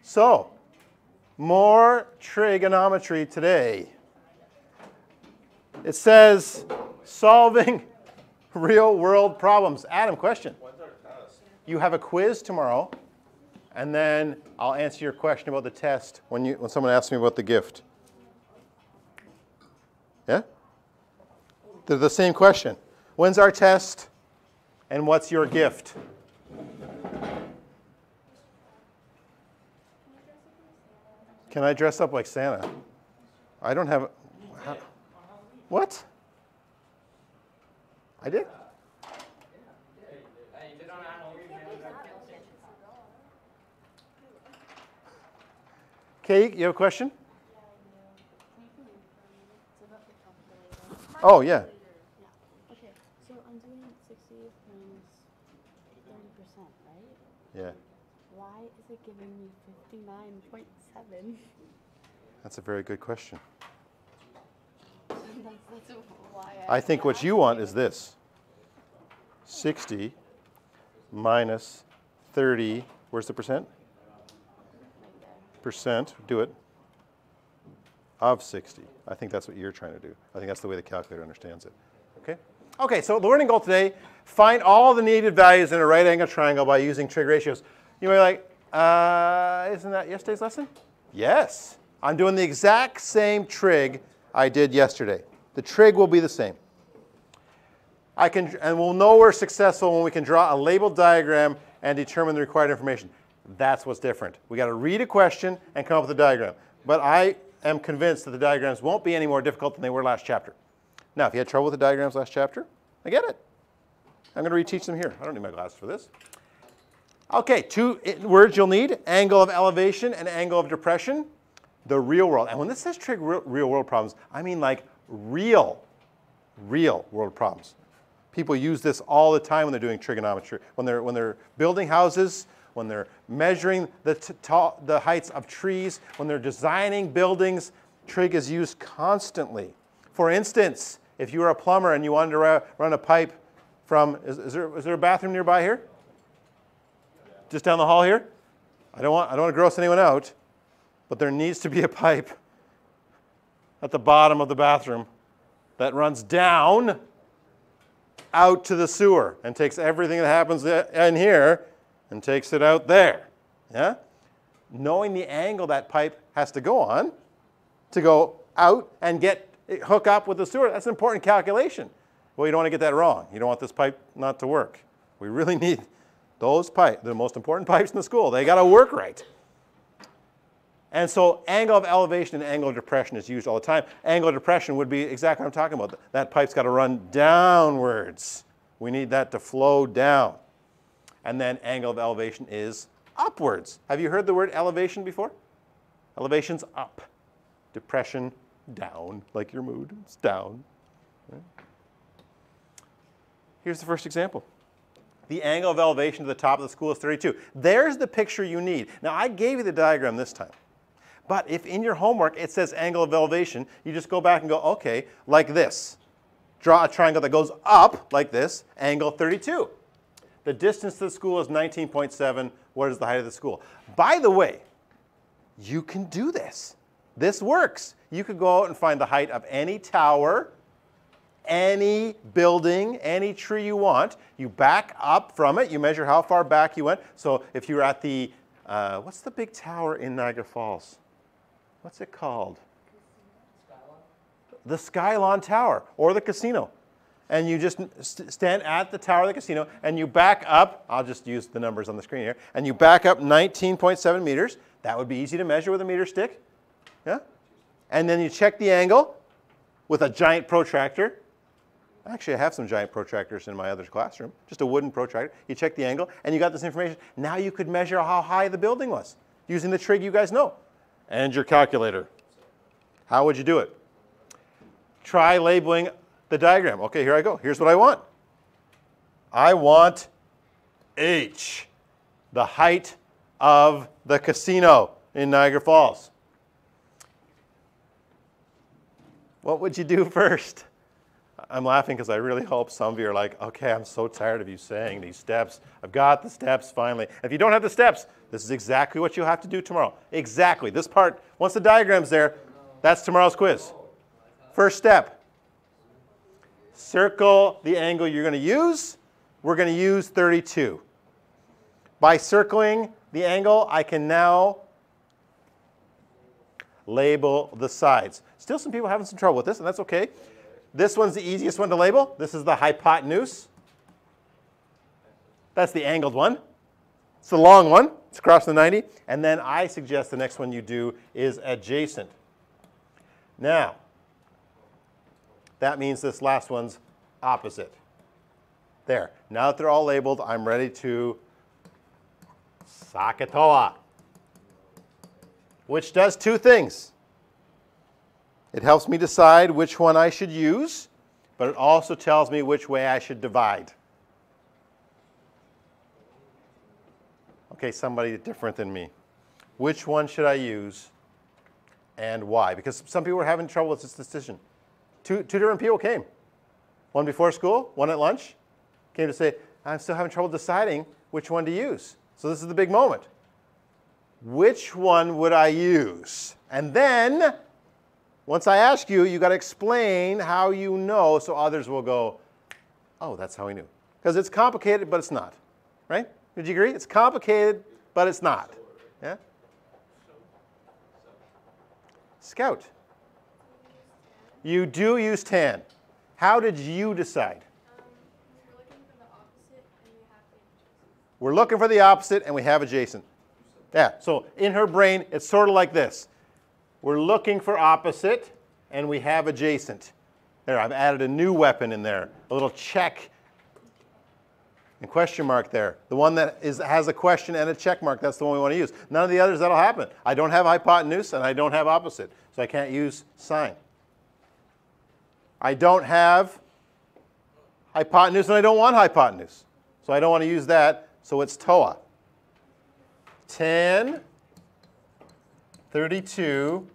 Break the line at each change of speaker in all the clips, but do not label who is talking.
So, more trigonometry today. It says solving real-world problems. Adam, question.
When's our test?
You have a quiz tomorrow, and then I'll answer your question about the test when someone asks me about the gift. Yeah? They're the same question. When's our test, and what's your gift? Can I dress up like Santa? I don't have. What? I did? Kate, you have a question? Oh, yeah.
Okay, so I'm doing 60 minus 30%, right?
Yeah.
Why is it giving me 59.7?
That's a very good question.
That's why
I think what you want is this. 60 minus 30, where's the percent? Percent, do it, of 60. I think that's what you're trying to do. I think that's the way the calculator understands it. Okay? Okay, so the learning goal today, find all the needed values in a right angle triangle by using trig ratios. You may be like, isn't that yesterday's lesson? Yes. I'm doing the exact same trig I did yesterday. The trig will be the same. And we'll know we're successful when we can draw a labeled diagram and determine the required information. That's what's different. We got to read a question and come up with a diagram. But I am convinced that the diagrams won't be any more difficult than they were last chapter. Now, if you had trouble with the diagrams last chapter, I get it. I'm going to reteach them here. I don't need my glasses for this. Okay, two words you'll need, angle of elevation and angle of depression. The real world. And when this says trig real world problems, I mean like real world problems. People use this all the time when they're doing trigonometry. When they're building houses, when they're measuring the heights of trees, when they're designing buildings, trig is used constantly. For instance, if you were a plumber and you wanted to run a pipe from, is there a bathroom nearby here? Just down the hall here? I don't want to gross anyone out, but there needs to be a pipe at the bottom of the bathroom that runs down out to the sewer and takes everything that happens in here and takes it out there. Yeah? Knowing the angle that pipe has to go on to go out and hook up with the sewer, that's an important calculation. Well, you don't want to get that wrong. You don't want this pipe not to work. We really need those pipes, the most important pipes in the school. They got to work right. And so angle of elevation and angle of depression is used all the time. Angle of depression would be exactly what I'm talking about. That pipe's got to run downwards. We need that to flow down. And then angle of elevation is upwards. Have you heard the word elevation before? Elevation's up. Depression, down, like your mood. It's down. Okay. Here's the first example. The angle of elevation to the top of the school is 32. There's the picture you need. Now, I gave you the diagram this time. But if in your homework it says angle of elevation, you just go back and go, okay, like this. Draw a triangle that goes up like this, angle 32. The distance to the school is 19.7. What is the height of the school? By the way, you can do this. This works. You could go out and find the height of any tower, any building, any tree you want. You back up from it. You measure how far back you went. So if you're at the, what's the big tower in Niagara Falls? What's it called? The Skylon Tower or the casino. And you just stand at the tower of the casino and you back up. I'll just use the numbers on the screen here. And you back up 19.7 meters. That would be easy to measure with a meter stick. Yeah? And then you check the angle with a giant protractor. Actually, I have some giant protractors in my other classroom. Just a wooden protractor. You check the angle and you got this information. Now you could measure how high the building was using the trig you guys know. And your calculator. How would you do it? Try labeling the diagram. Okay, here I go. Here's what I want. I want H, the height of the casino in Niagara Falls. What would you do first? I'm laughing because I really hope some of you are like, okay, I'm so tired of you saying these steps. I've got the steps finally. If you don't have the steps, This is exactly what you'll have to do tomorrow. Exactly. This part, once the diagram's there, that's tomorrow's quiz. First step, circle the angle you're going to use. We're going to use 32. By circling the angle, I can now label the sides. Still some people having some trouble with this, and that's okay. This one's the easiest one to label. This is the hypotenuse. That's the angled one. It's the long one. It's across the 90. And then I suggest the next one you do is adjacent. Now, that means this last one's opposite. There. Now that they're all labeled, I'm ready to SOHCAHTOA, which does two things. It helps me decide which one I should use, but it also tells me which way I should divide. Okay, somebody different than me. Which one should I use and why? Because some people were having trouble with this decision. Two different people came. One before school, one at lunch. Came to say, I'm still having trouble deciding which one to use. So this is the big moment. Which one would I use? And then, once I ask you, you got to explain how you know so others will go, oh, that's how we knew. Because it's complicated, but it's not. Right? Would you agree? It's complicated, but it's not. Yeah? Scout. You do use tan. How did you decide? We're looking for the opposite and we have adjacent. Yeah, so in her brain, it's sort of like this. We're looking for opposite and we have adjacent. There, I've added a new weapon in there, a little check and question mark there. The one that has a question and a check mark, that's the one we want to use. None of the others, that'll happen. I don't have hypotenuse and I don't have opposite, so I can't use sine. I don't have hypotenuse and I don't want hypotenuse, so I don't want to use that, so it's TOA. Tan 32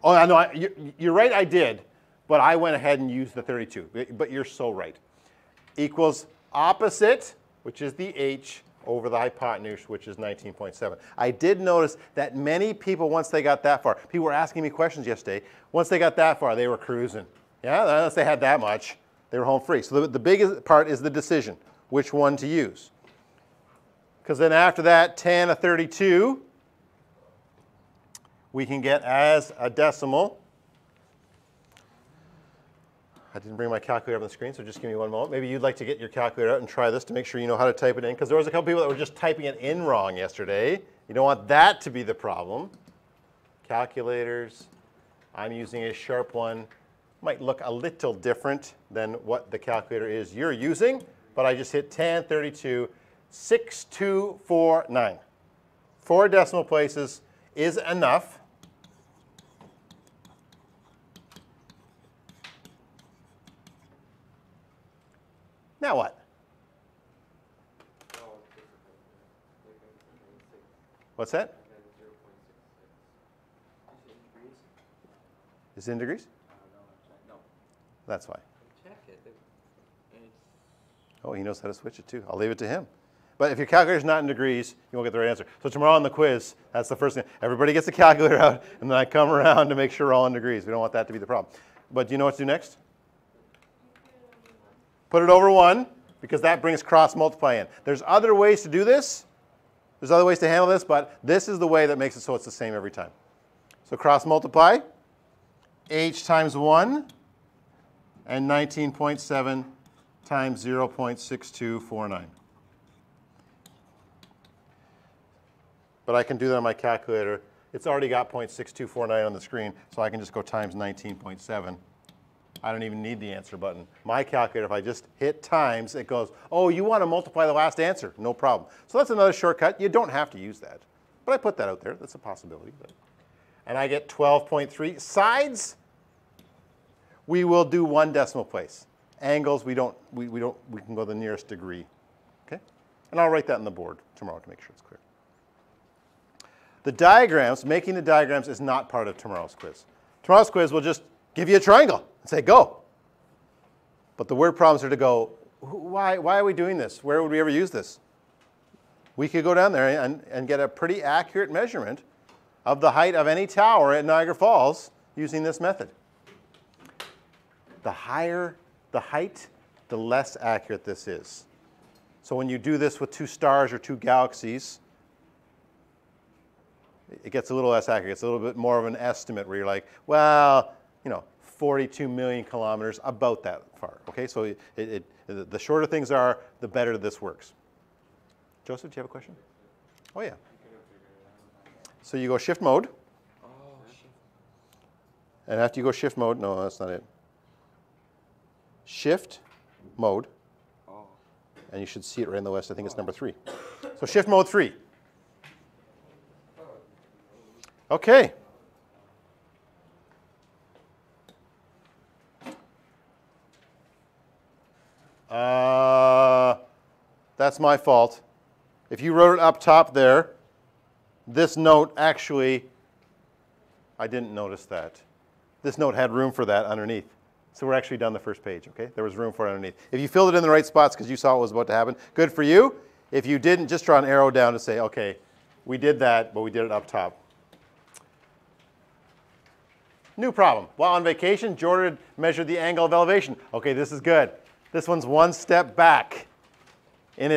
Oh, no, you're right, I did, but I went ahead and used the 32. But you're so right. Equals opposite, which is the h, over the hypotenuse, which is 19.7. I did notice that many people, once they got that far, people were asking me questions yesterday, once they got that far, they were cruising. Yeah, unless they had that much, they were home free. So the biggest part is the decision, which one to use. Because then after that, tan of 32, we can get as a decimal. I didn't bring my calculator up on the screen, so just give me one moment. Maybe you'd like to get your calculator out and try this to make sure you know how to type it in, because there was a couple people that were just typing it in wrong yesterday. You don't want that to be the problem. Calculators, I'm using a sharp one. Might look a little different than what the calculator is you're using, but I just hit tan 32, 6249. 4 decimal places is enough. Now what? What's that? Is it in degrees?
No.
That's why.
Check it.
Oh, he knows how to switch it too. I'll leave it to him. But if your calculator's not in degrees, you won't get the right answer. So tomorrow on the quiz, that's the first thing. Everybody gets the calculator out, and then I come around to make sure we're all in degrees. We don't want that to be the problem. But do you know what to do next? Put it over 1, because that brings cross multiply in. There's other ways to do this. There's other ways to handle this, but this is the way that makes it so it's the same every time. So cross multiply, h times 1, and 19.7 times 0.6249. But I can do that on my calculator. It's already got 0.6249 on the screen, so I can just go times 19.7. I don't even need the answer button. My calculator, if I just hit times, it goes, oh, you want to multiply the last answer. No problem. So that's another shortcut. You don't have to use that. But I put that out there. That's a possibility. And I get 12.3. Sides, we will do 1 decimal place. Angles, we can go the nearest degree. Okay? And I'll write that on the board tomorrow to make sure it's clear. The diagrams, making the diagrams is not part of tomorrow's quiz. Tomorrow's quiz will just give you a triangle and say, go. But the word problems are to go, why are we doing this? Where would we ever use this? we could go down there and get a pretty accurate measurement of the height of any tower at Niagara Falls using this method. The higher the height, the less accurate this is. So when you do this with 2 stars or 2 galaxies, it gets a little less accurate. It's a little bit more of an estimate where you're like, well, 42 million kilometers, about that far. Okay, so the shorter things are, the better this works. Joseph, do you have a question? Oh yeah. So you go shift mode. And after you go shift mode, no, that's not it. Shift mode. And you should see it right in the west. I think it's number 3. So shift mode 3. Okay. That's my fault. If you wrote it up top there, this note actually, I didn't notice that. This note had room for that underneath. So we're actually done the first page, okay? There was room for it underneath. If you filled it in the right spots because you saw what was about to happen, good for you. If you didn't, just draw an arrow down to say, okay, we did that, but we did it up top. New problem. While on vacation, Jordan measured the angle of elevation. Okay, this is good. This one's one step back in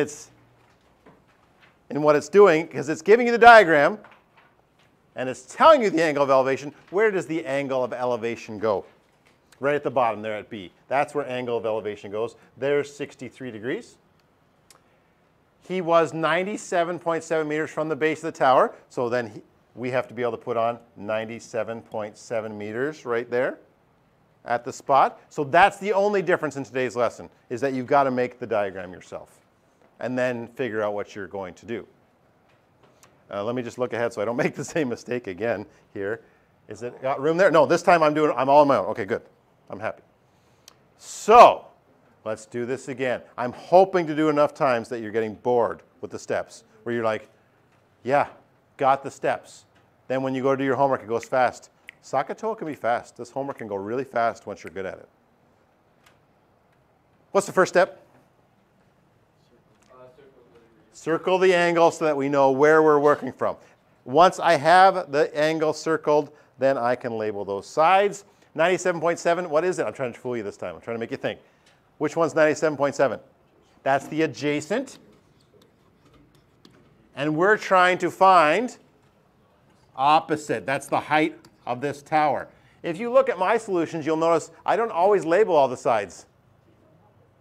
what it's doing, because it's giving you the diagram, and it's telling you the angle of elevation. Where does the angle of elevation go? Right at the bottom there at B. That's where angle of elevation goes. There's 63 degrees. He was 97.7 meters from the base of the tower, so then we have to be able to put on 97.7 meters right there at the spot. So that's the only difference in today's lesson, is that you've got to make the diagram yourself and then figure out what you're going to do. Let me just look ahead so I don't make the same mistake again here. Is it got room there? No, this time I'm all on my own. Okay, good. I'm happy. So let's do this again. I'm hoping to do enough times that you're getting bored with the steps, where you're like, yeah, got the steps. Then when you go to do your homework, it goes fast. SOHCAHTOA can be fast. This homework can go really fast once you're good at it. What's the first step? Circle the angle so that we know where we're working from. Once I have the angle circled, then I can label those sides. 97.7, what is it? I'm trying to fool you this time. I'm trying to make you think. Which one's 97.7? That's the adjacent. And we're trying to find opposite. That's the height of this tower. If you look at my solutions, you'll notice I don't always label all the sides,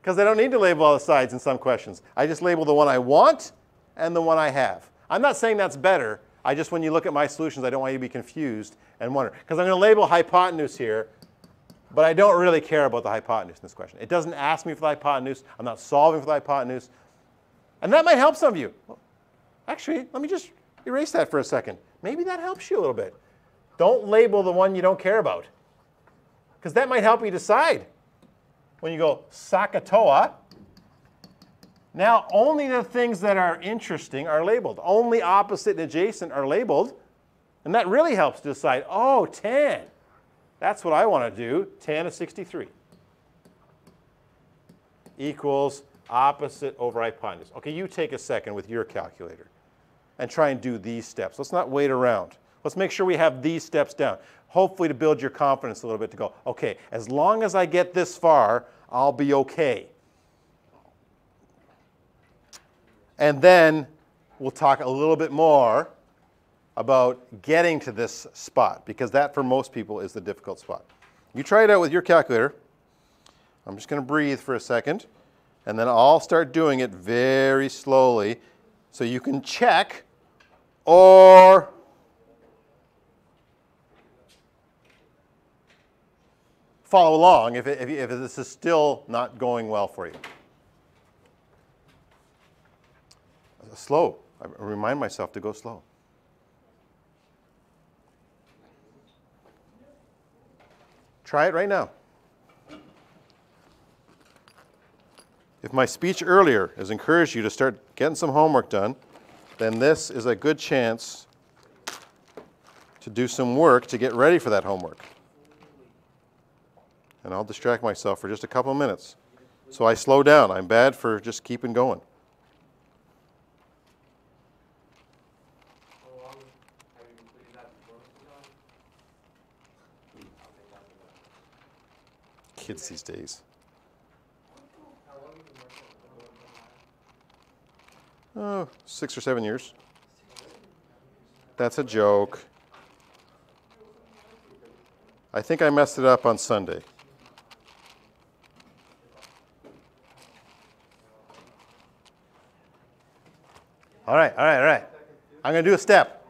because I don't need to label all the sides in some questions. I just label the one I want and the one I have. I'm not saying that's better. I just, when you look at my solutions, I don't want you to be confused and wonder. Because I'm going to label hypotenuse here, but I don't really care about the hypotenuse in this question. It doesn't ask me for the hypotenuse. I'm not solving for the hypotenuse. And that might help some of you. Well, actually, let me just erase that for a second. Maybe that helps you a little bit. Don't label the one you don't care about, because that might help you decide. When you go SOHCAHTOA, now only the things that are interesting are labeled. Only opposite and adjacent are labeled. And that really helps to decide, oh, tan. That's what I want to do. Tan of 63 equals opposite over hypotenuse. Okay, you take a second with your calculator and try and do these steps. Let's not wait around. Let's make sure we have these steps down. Hopefully to build your confidence a little bit to go, okay, as long as I get this far, I'll be okay. And then we'll talk a little bit more about getting to this spot, because that for most people is the difficult spot. You try it out with your calculator. I'm just going to breathe for a second, and then I'll start doing it very slowly so you can check or follow along if this is still not going well for you. Slow. I remind myself to go slow. Try it right now. If my speech earlier has encouraged you to start getting some homework done, then this is a good chance to do some work to get ready for that homework. And I'll distract myself for just a couple of minutes. So I slow down. I'm bad for just keeping going. Kids these days. Oh, 6 or 7 years. That's a joke. I think I messed it up on Sunday. All right. I'm going to do a step.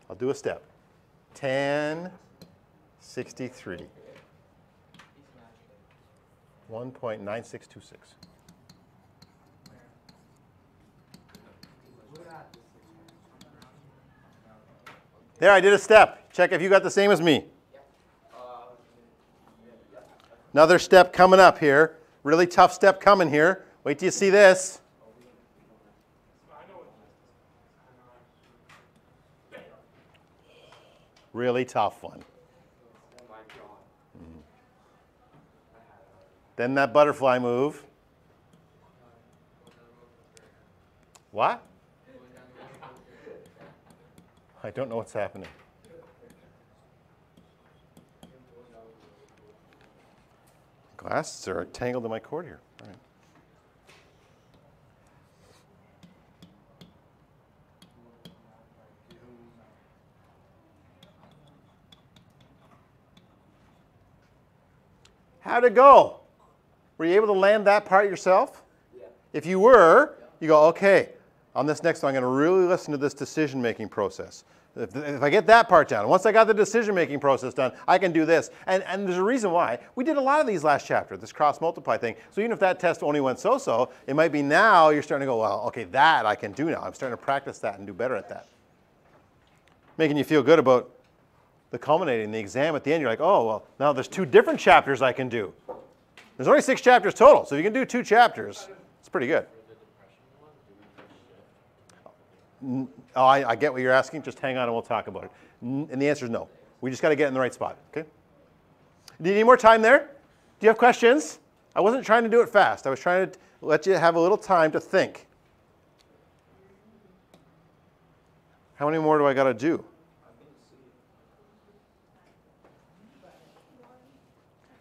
I'll do a step. 1063. 1.9626. There, I did a step. Check if you got the same as me. Another step coming up here. Really tough step coming here. Wait till you see this. Really tough one. Then that butterfly move. What? I don't know what's happening. Glasses are tangled in my cord here. All right. How'd it go? Were you able to land that part yourself? Yeah. If you were, you go, okay, on this next one, I'm going to really listen to this decision-making process. If I get that part down, once I got the decision-making process done, I can do this. And there's a reason why. We did a lot of these last chapter, this cross-multiply thing. So even if that test only went so-so, it might be now you're starting to go, well, okay, that I can do now. I'm starting to practice that and do better at that. Making you feel good about the culminating, the exam at the end. You're like, oh, well, now there's 2 different chapters I can do. There's only 6 chapters total, so if you can do 2 chapters, it's pretty good. Oh, I get what you're asking. Just hang on and we'll talk about it. And the answer is no. We just got to get in the right spot, okay? Do you need more time there? Do you have questions? I wasn't trying to do it fast. I was trying to let you have a little time to think. How many more do I got to do?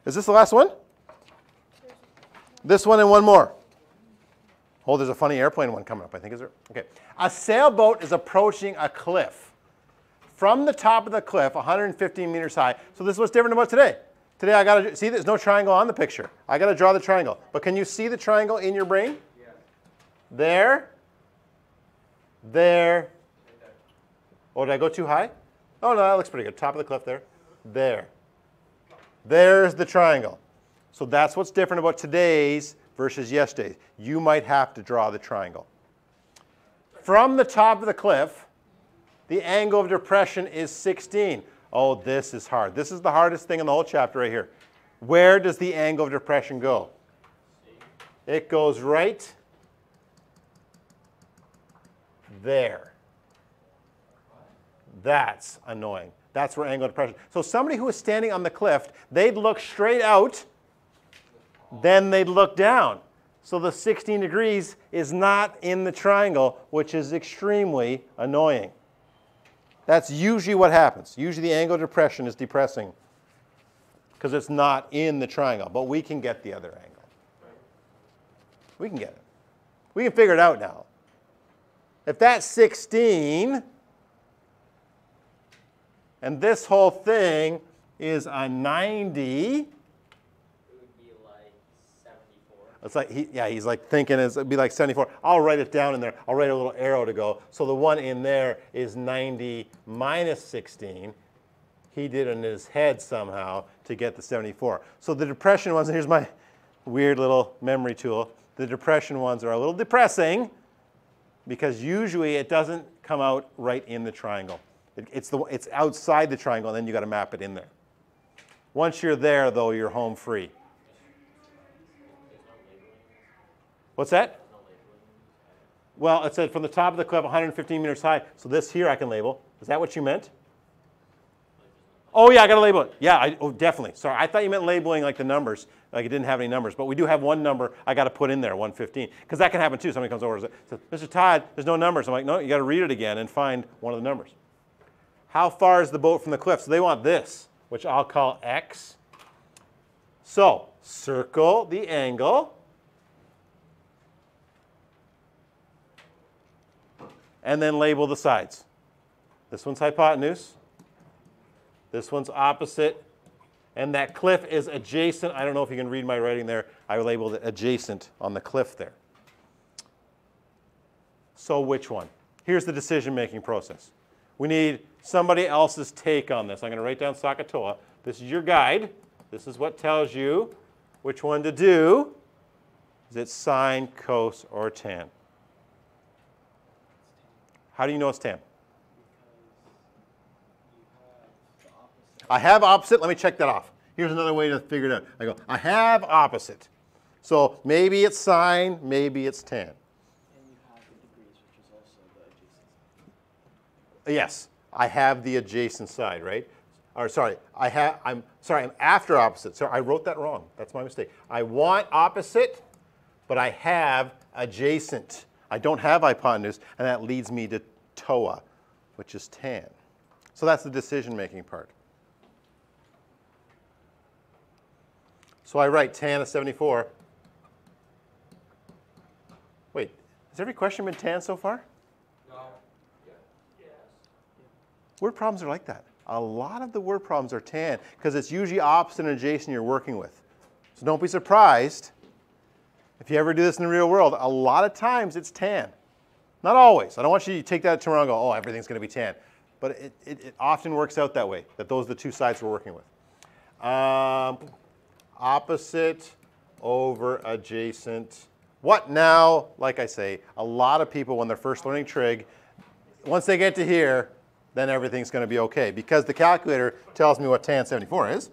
Is this the last one? This one and one more. Oh, there's a funny airplane one coming up, I think, is there? Okay. A sailboat is approaching a cliff. From the top of the cliff, 115 meters high. So this is what's different about today. Today I got to see there's no triangle on the picture. I got to draw the triangle. But can you see the triangle in your brain? Yeah. There. There. Oh, did I go too high? Oh, no, that looks pretty good. Top of the cliff there. There. There's the triangle. So that's what's different about today's versus yesterday's. You might have to draw the triangle. From the top of the cliff, the angle of depression is 16. Oh, this is hard. This is the hardest thing in the whole chapter right here. Where does the angle of depression go? It goes right there. That's annoying. That's where angle of depression. So somebody who is standing on the cliff, they'd look straight out, then they'd look down. So the 16 degrees is not in the triangle, which is extremely annoying. That's usually what happens. Usually the angle of depression is depressing because it's not in the triangle. But we can get the other angle. We can get it. We can figure it out now. If that's 16, and this whole thing is a 90, it's like, he's like thinking it'd be like 74. I'll write it down in there. I'll write a little arrow to go. So the one in there is 90 minus 16. He did it in his head somehow to get the 74. So the depression ones, and here's my weird little memory tool. The depression ones are a little depressing because usually it doesn't come out right in the triangle. It's outside the triangle, and then you got to map it in there. Once you're there, though, you're home free. What's that? Well, it said from the top of the cliff, 115 meters high. So this here I can label. Is that what you meant? Oh yeah, I got to label it. Yeah, oh definitely. Sorry, I thought you meant labeling like the numbers, like it didn't have any numbers. But we do have one number I got to put in there, 115, because that can happen too. Somebody comes over and says, "Mr. Todd, there's no numbers." I'm like, "No, you got to read it again and find one of the numbers." How far is the boat from the cliff? So they want this, which I'll call X. So circle the angle. And then label the sides. This one's hypotenuse. This one's opposite. And that cliff is adjacent. I don't know if you can read my writing there. I labeled it adjacent on the cliff there. So which one? Here's the decision-making process. We need somebody else's take on this. I'm going to write down SOHCAHTOA. This is your guide. This is what tells you which one to do. Is it sine, cos, or tan? How do you know it's tan? I have opposite. Let me check that off. Here's another way to figure it out. I go, I have opposite. So maybe it's sine, maybe it's tan.
And you have the degrees, which is also the adjacent side.
Yes, I have the adjacent side, right? Or sorry, I'm after opposite. So I wrote that wrong. That's my mistake. I want opposite, but I have adjacent. I don't have hypotenuse, and that leads me to TOA, which is tan. So that's the decision-making part. So I write tan of 74. Wait, has every question been tan so far?
No. Yes.
Word problems are like that. A lot of the word problems are tan because it's usually opposite and adjacent you're working with. So don't be surprised if you ever do this in the real world. A lot of times it's tan. Not always. I don't want you to take that tomorrow and go, oh, everything's going to be tan. But it often works out that way, that those are the two sides we're working with. Opposite over adjacent. What now? Like I say, a lot of people when they're first learning trig, once they get to here, then everything's going to be okay because the calculator tells me what tan 74 is.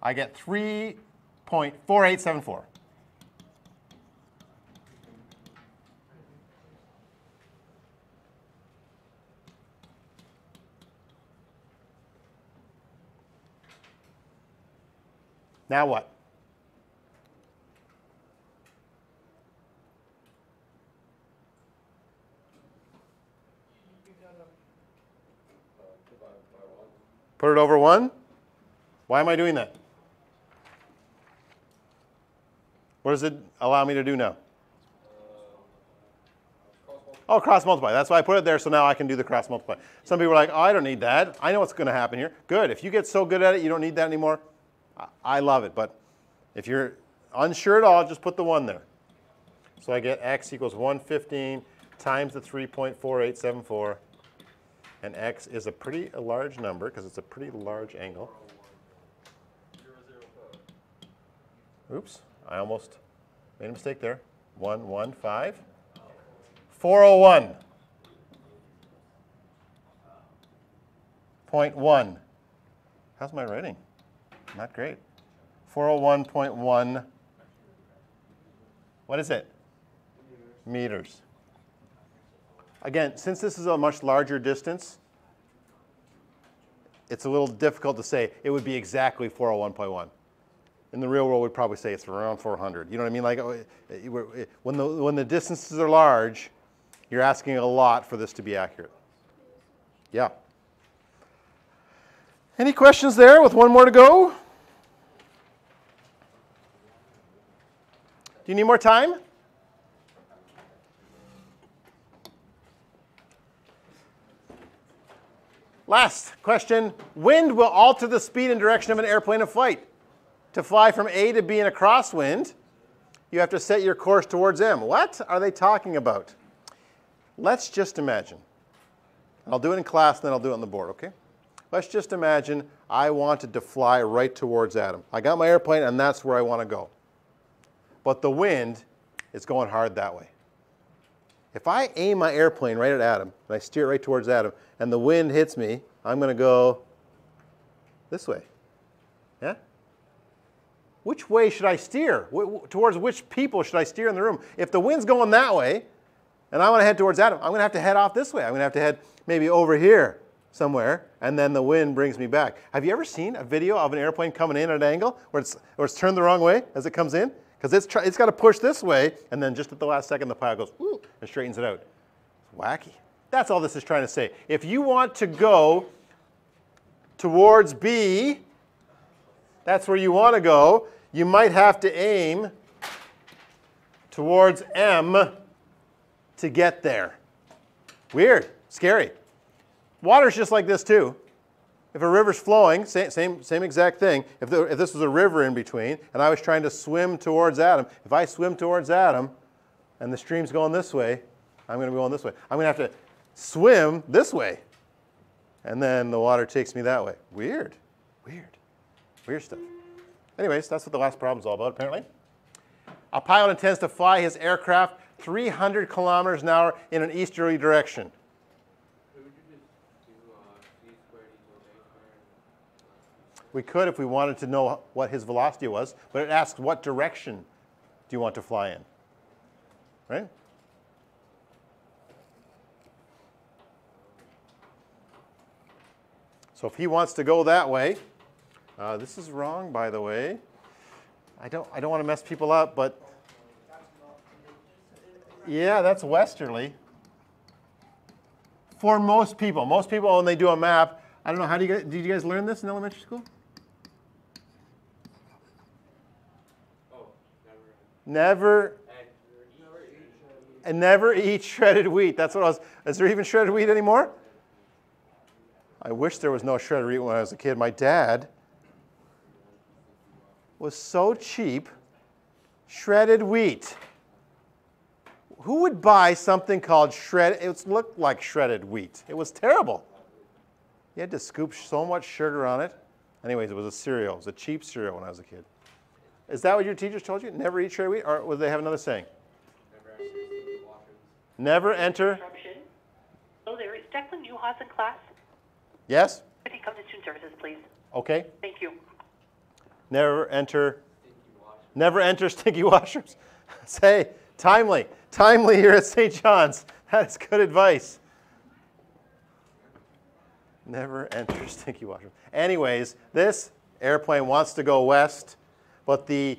I get 3.4874. Now what? Put it over 1? Why am I doing that? What does it allow me to do now? Oh, cross multiply. That's why I put it there, so now I can do the cross multiply. Some people are like, oh, I don't need that. I know what's going to happen here. Good. If you get so good at it, you don't need that anymore. I love it. But if you're unsure at all, just put the 1 there. So I get x equals 115 times the 3.4874. And x is a pretty large number because it's a pretty large angle. Oops, I almost made a mistake there. 115. 401.1. How's my writing? Not great. 401.1. What is it? Meters. Again, since this is a much larger distance, it's a little difficult to say it would be exactly 401.1. In the real world, we'd probably say it's around 400. You know what I mean? Like when the distances are large, you're asking a lot for this to be accurate. Yeah. Any questions there with one more to go? Do you need more time? Last question. Wind will alter the speed and direction of an airplane in flight. To fly from A to B in a crosswind, you have to set your course towards M. What are they talking about? Let's just imagine. I'll do it in class, and then I'll do it on the board, okay? Let's just imagine I wanted to fly right towards Adam. I got my airplane, and that's where I want to go. But the wind is going hard that way. If I aim my airplane right at Adam, and I steer it right towards Adam, and the wind hits me, I'm going to go this way. Yeah? Which way should I steer? Towards which people should I steer in the room? If the wind's going that way, and I want to head towards Adam, I'm going to have to head off this way. I'm going to have to head maybe over here somewhere, and then the wind brings me back. Have you ever seen a video of an airplane coming in at an angle where it's turned the wrong way as it comes in? Because it's got to push this way, and then just at the last second, the pilot goes, ooh, and straightens it out. It's wacky. That's all this is trying to say. If you want to go towards B, that's where you want to go, you might have to aim towards M to get there. Weird, scary. Water's just like this too. If a river's flowing, same exact thing. If this was a river in between and I was trying to swim towards Adam, if I swim towards Adam and the stream's going this way, I'm going to be going this way. I'm going to have to swim this way. And then the water takes me that way. Weird, weird, weird stuff. Anyways, that's what the last problem's all about apparently. A pilot intends to fly his aircraft 300 kilometers an hour in an easterly direction. We could if we wanted to know what his velocity was, but it asks what direction do you want to fly in, right? So if he wants to go that way, this is wrong, by the way. I don't want to mess people up, but yeah, that's westerly. For most people when they do a map, I don't know, did you guys learn this in elementary school? Never eat shredded wheat. That's what I was. Is there even shredded wheat anymore? I wish there was no shredded wheat when I was a kid. My dad was so cheap. Shredded wheat. Who would buy something called shredded? It looked like shredded wheat. It was terrible. You had to scoop so much sugar on it. Anyways, it was a cereal. It was a cheap cereal when I was a kid. Is that what your teachers told you? Never eat shredded wheat? Or would they have another saying? Never enter.
Hello there. Is Declan Newhaus in class?
Yes?
Could he come to Student Services, please?
Okay.
Thank you.
Never enter stinky washrooms. Say, timely here at St. John's. That's good advice. Never enter stinky washrooms. Anyways, this airplane wants to go west, but the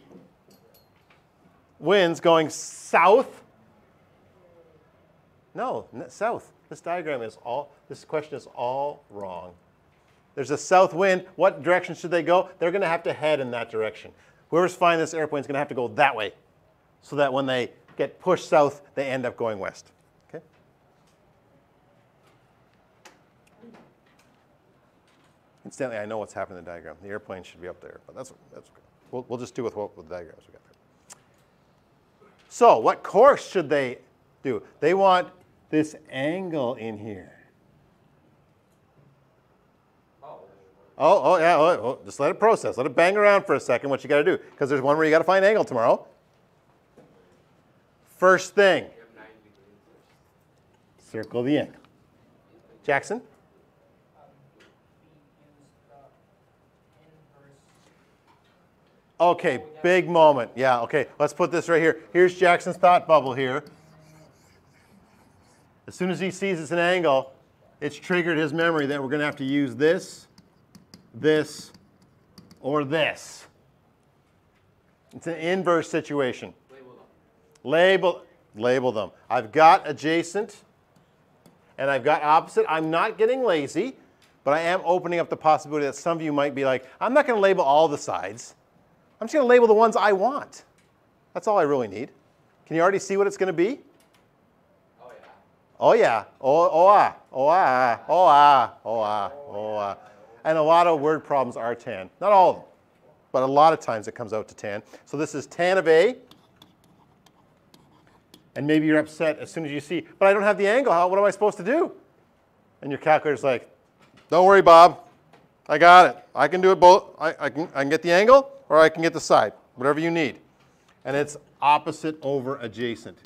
wind's going south. No, south. This question is all wrong. There's a south wind. What direction should they go? They're going to have to head in that direction. Whoever's flying this airplane is going to have to go that way so that when they get pushed south, they end up going west. Okay? Incidentally, I know what's happening in the diagram. The airplane should be up there, but that's okay. We'll just do with the diagrams we got there. So what course should they do? They want this angle in here. Oh, yeah, just let it process. Let it bang around for a second what you got to do, because there's one where you got to find angle tomorrow. First thing, circle the angle. Jackson? Okay, big moment. Yeah, okay, let's put this right here. Here's Jackson's thought bubble here. As soon as he sees it's an angle, it's triggered his memory that we're going to have to use this, this, or this. It's an inverse situation. Label them. I've got adjacent and I've got opposite. I'm not getting lazy, but I am opening up the possibility that some of you might be like, I'm not going to label all the sides. I'm just going to label the ones I want. That's all I really need. Can you already see what it's going to be? Oh yeah. And a lot of word problems are tan. Not all of them, but a lot of times it comes out to tan. So this is tan of A. And maybe you're upset as soon as you see, but I don't have the angle. What am I supposed to do? And your calculator's like, don't worry, Bob. I got it. I can do it both. I can get the angle or I can get the side, whatever you need. And it's opposite over adjacent.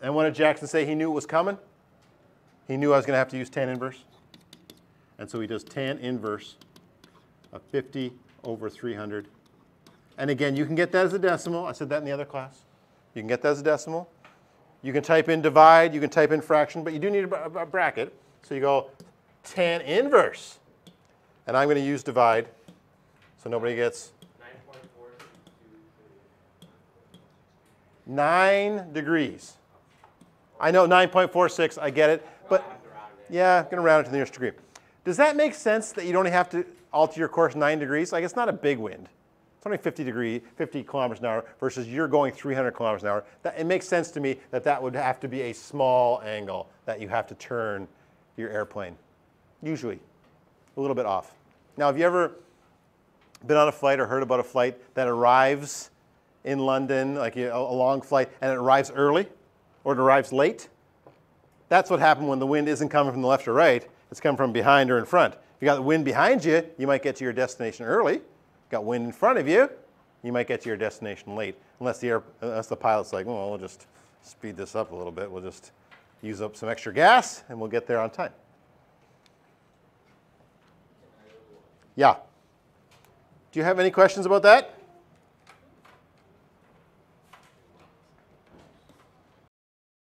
And what did Jackson say? He knew it was coming? He knew I was going to have to use tan inverse. And so he does tan inverse of 50 over 300. And again, you can get that as a decimal. I said that in the other class. You can get that as a decimal. You can type in divide, you can type in fraction, but you do need a bracket. So you go tan inverse. And I'm going to use divide so nobody gets 9 degrees. I know 9.46, I get it. But yeah, I'm going to round it to the nearest degree. Does that make sense that you only have to alter your course 9 degrees? Like, it's not a big wind. It's only 50 kilometers an hour versus you're going 300 kilometers an hour. It makes sense to me that that would have to be a small angle that you have to turn your airplane. Usually, a little bit off. Now, have you ever been on a flight or heard about a flight that arrives in London, like a long flight, and it arrives early or it arrives late? That's what happened when the wind isn't coming from the left or right. It's coming from behind or in front. If you got the wind behind you, you might get to your destination early. Got wind in front of you, you might get to your destination late. Unless the pilot's like, well, we'll just speed this up a little bit. We'll just use up some extra gas, and we'll get there on time. Yeah. Do you have any questions about that?